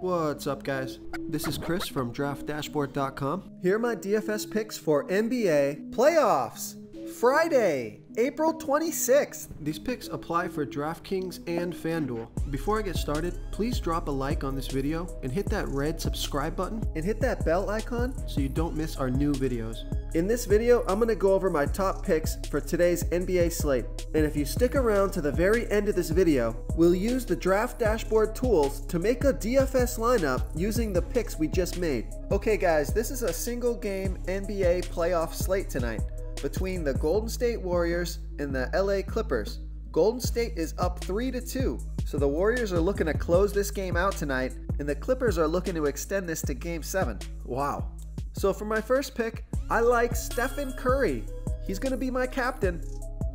What's up, guys? This is Chris from DraftDashboard.com. Here are my DFS picks for NBA playoffs. Friday, April 26th. These picks apply for DraftKings and FanDuel. Before I get started, please drop a like on this video and hit that red subscribe button and hit that bell icon so you don't miss our new videos. In this video, I'm going to go over my top picks for today's NBA slate. And if you stick around to the very end of this video, we'll use the Draft Dashboard tools to make a DFS lineup using the picks we just made. Okay guys, this is a single game NBA playoff slate tonight between the Golden State Warriors and the LA Clippers. Golden State is up 3-2, so the Warriors are looking to close this game out tonight, and the Clippers are looking to extend this to Game 7. Wow. So for my first pick, I like Stephen Curry. He's going to be my captain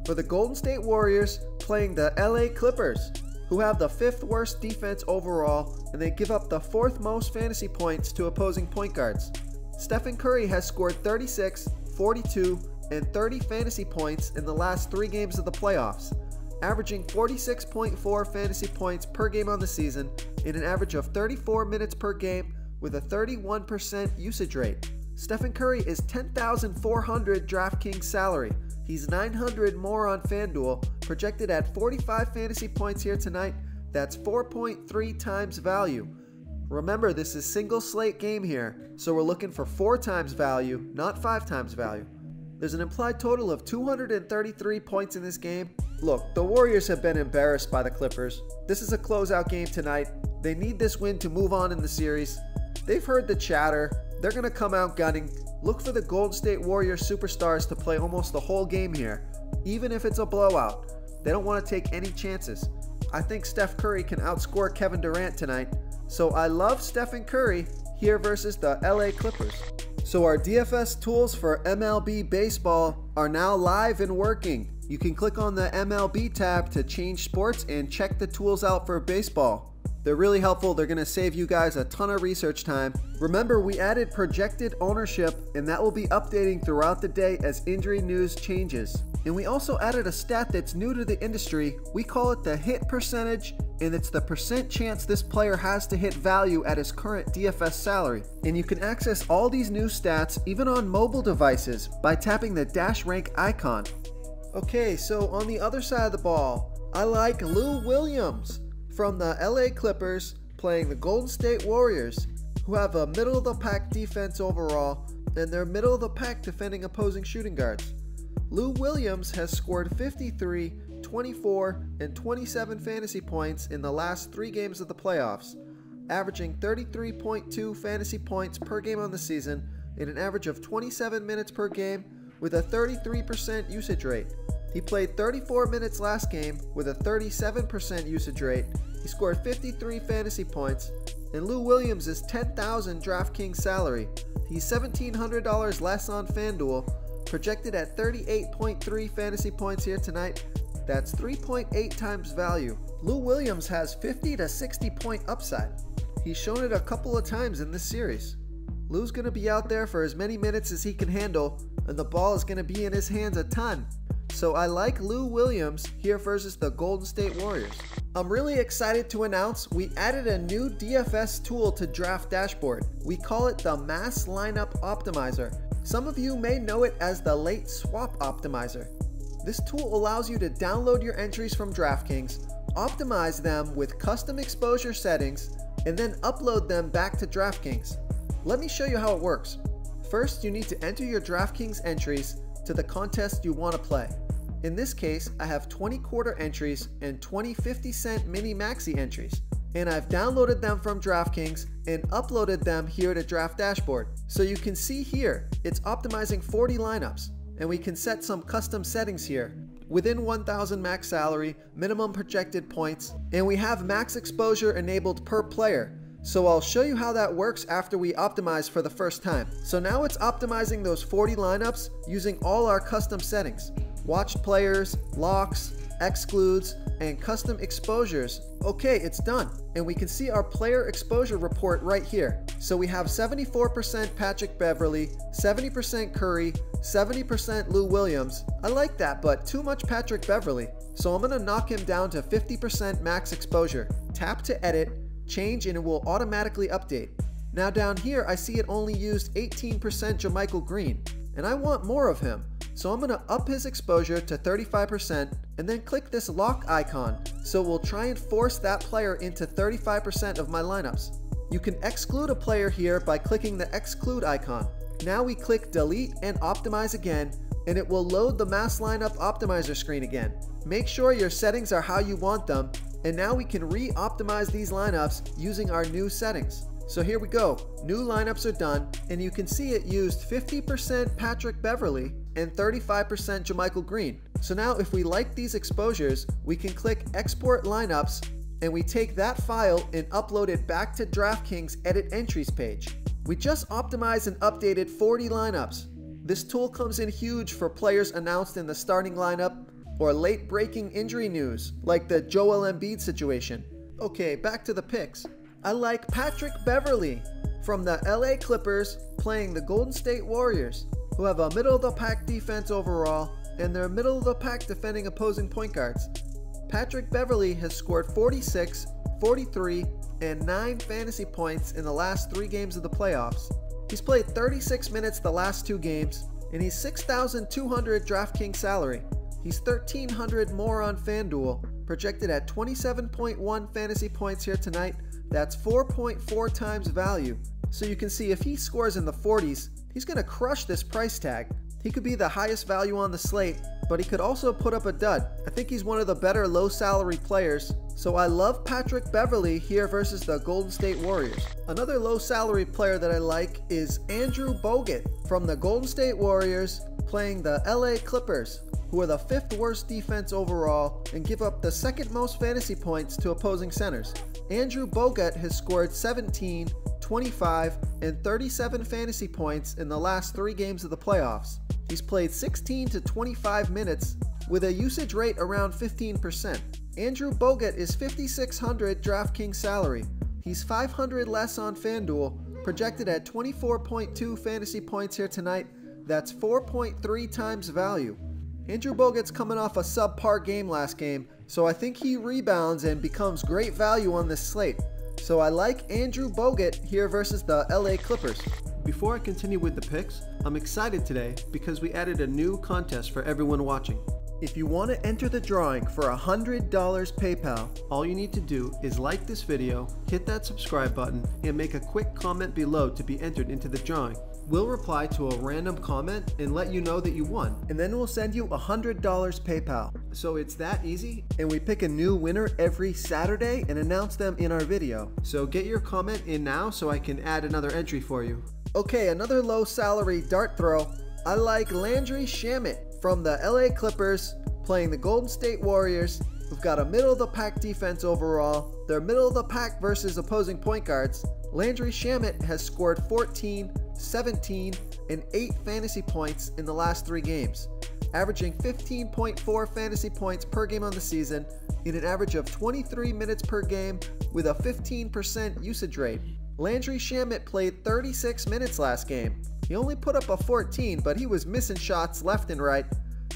for the Golden State Warriors playing the LA Clippers, who have the 5th worst defense overall, and they give up the 4th most fantasy points to opposing point guards. Stephen Curry has scored 36, 42, and 30 fantasy points in the last 3 games of the playoffs, averaging 46.4 fantasy points per game on the season in an average of 34 minutes per game with a 31% usage rate. Stephen Curry is $10,400 DraftKings salary. He's $900 more on FanDuel, projected at 45 fantasy points here tonight. That's 4.3 times value. Remember, this is single slate game here, so we're looking for 4 times value, not 5 times value. There's an implied total of 233 points in this game. Look, the Warriors have been embarrassed by the Clippers. This is a closeout game tonight. They need this win to move on in the series. They've heard the chatter. They're going to come out gunning. Look for the Golden State Warriors superstars to play almost the whole game here, even if it's a blowout. They don't want to take any chances. I think Steph Curry can outscore Kevin Durant tonight, so I love Stephen Curry here versus the LA Clippers. So our DFS tools for MLB baseball are now live and working. You can click on the MLB tab to change sports and check the tools out for baseball. They're really helpful. They're going to save you guys a ton of research time. Remember, we added projected ownership, and that will be updating throughout the day as injury news changes. And we also added a stat that's new to the industry. We call it the hit percentage, and it's the percent chance this player has to hit value at his current DFS salary. And you can access all these new stats even on mobile devices by tapping the dash rank icon. Okay, so on the other side of the ball, I like Lou Williams from the LA Clippers playing the Golden State Warriors, who have a middle-of-the-pack defense overall, and they're middle-of-the-pack defending opposing shooting guards. Lou Williams has scored 53, 24, and 27 fantasy points in the last 3 games of the playoffs, averaging 33.2 fantasy points per game on the season in an average of 27 minutes per game with a 33% usage rate. He played 34 minutes last game with a 37% usage rate. He scored 53 fantasy points, and Lou Williams is $10,000 DraftKings salary. He's $1,700 less on FanDuel, projected at 38.3 fantasy points here tonight. That's 3.8 times value. Lou Williams has 50 to 60 point upside. He's shown it a couple of times in this series. Lou's going to be out there for as many minutes as he can handle, and the ball is going to be in his hands a ton. So I like Lou Williams here versus the Golden State Warriors. I'm really excited to announce we added a new DFS tool to Draft Dashboard. We call it the Mass Lineup Optimizer. Some of you may know it as the Late Swap Optimizer. This tool allows you to download your entries from DraftKings, optimize them with custom exposure settings, and then upload them back to DraftKings. Let me show you how it works. First, you need to enter your DraftKings entries to the contest you want to play. In this case, I have 20 quarter entries and 20 50-cent mini maxi entries, and I've downloaded them from DraftKings and uploaded them here to Draft Dashboard. So you can see here, it's optimizing 40 lineups, and we can set some custom settings here. Within 1,000 max salary, minimum projected points, and we have max exposure enabled per player. So I'll show you how that works after we optimize for the first time. So now it's optimizing those 40 lineups using all our custom settings. Watched players, locks, excludes, and custom exposures. Okay, it's done. And we can see our player exposure report right here. So we have 74% Patrick Beverley, 70% Curry, 70% Lou Williams. I like that, but too much Patrick Beverley. So I'm gonna knock him down to 50% max exposure. Tap to edit, change and it will automatically update. Now down here, I see it only used 18% JaMychal Green, and I want more of him. So I'm gonna up his exposure to 35% and then click this lock icon. So we'll try and force that player into 35% of my lineups. You can exclude a player here by clicking the exclude icon. Now we click delete and optimize again, and it will load the mass lineup optimizer screen again. Make sure your settings are how you want them, and now we can re-optimize these lineups using our new settings. So here we go, new lineups are done, and you can see it used 50% Patrick Beverley and 35% JaMychal Green. So now if we like these exposures, we can click export lineups, and we take that file and upload it back to DraftKings edit entries page. We just optimized and updated 40 lineups. This tool comes in huge for players announced in the starting lineup or late breaking injury news like the Joel Embiid situation. Okay, back to the picks. I like Patrick Beverley from the LA Clippers playing the Golden State Warriors, who have a middle-of-the-pack defense overall, and they're middle-of-the-pack defending opposing point guards. Patrick Beverley has scored 46, 43, and 9 fantasy points in the last 3 games of the playoffs. He's played 36 minutes the last 2 games, and he's $6,200 DraftKings salary. He's $1,300 more on FanDuel, projected at 27.1 fantasy points here tonight. That's 4.4 times value. So you can see if he scores in the 40s, he's going to crush this price tag. He could be the highest value on the slate, but he could also put up a dud. I think he's one of the better low salary players. So I love Patrick Beverley here versus the Golden State Warriors. Another low salary player that I like is Andrew Bogut from the Golden State Warriors playing the LA Clippers, who are the 5th worst defense overall and give up the 2nd most fantasy points to opposing centers. Andrew Bogut has scored 17, 25, and 37 fantasy points in the last 3 games of the playoffs. He's played 16 to 25 minutes with a usage rate around 15%. Andrew Bogut is $5,600 DraftKings salary. He's $500 less on FanDuel, projected at 24.2 fantasy points here tonight. That's 4.3 times value. Andrew Bogut's coming off a subpar game last game, so I think he rebounds and becomes great value on this slate. So I like Andrew Bogut here versus the LA Clippers. Before I continue with the picks, I'm excited today because we added a new contest for everyone watching. If you want to enter the drawing for $100 PayPal, all you need to do is like this video, hit that subscribe button, and make a quick comment below to be entered into the drawing. We'll reply to a random comment and let you know that you won, and then we'll send you $100 PayPal. So it's that easy, and we pick a new winner every Saturday and announce them in our video. So get your comment in now so I can add another entry for you. Okay, another low salary dart throw. I like Landry Shamet from the LA Clippers playing the Golden State Warriors. We've got a middle-of-the-pack defense overall. They're middle-of-the-pack versus opposing point guards. Landry Shamet has scored 14, 17, and 8 fantasy points in the last 3 games, averaging 15.4 fantasy points per game on the season in an average of 23 minutes per game with a 15% usage rate. Landry Shamet played 36 minutes last game. He only put up a 14, but he was missing shots left and right.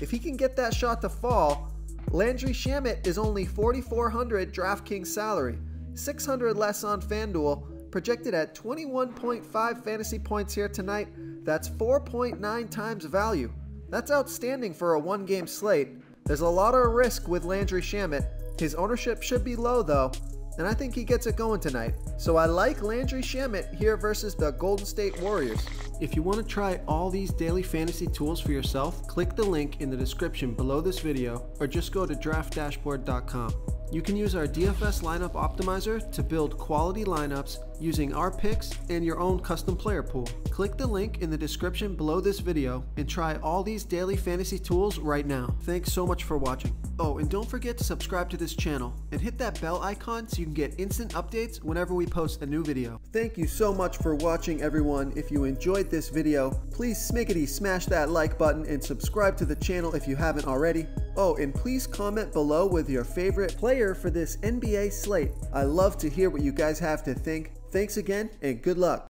If he can get that shot to fall, Landry Shamet is only $4,400 DraftKings salary, $600 less on FanDuel, projected at 21.5 fantasy points here tonight. That's 4.9 times value. That's outstanding for a 1-game slate. There's a lot of risk with Landry Shamet. His ownership should be low though, and I think he gets it going tonight. So I like Landry Shamet here versus the Golden State Warriors. If you want to try all these daily fantasy tools for yourself, click the link in the description below this video or just go to draftdashboard.com. You can use our DFS lineup optimizer to build quality lineups using our picks and your own custom player pool. Click the link in the description below this video and try all these daily fantasy tools right now. Thanks so much for watching. Oh, and don't forget to subscribe to this channel and hit that bell icon so you can get instant updates whenever we post a new video. Thank you so much for watching, everyone. If you enjoyed this video, please smash that like button and subscribe to the channel if you haven't already. Oh, and please comment below with your favorite player for this NBA slate. I love to hear what you guys have to think. Thanks again, and good luck.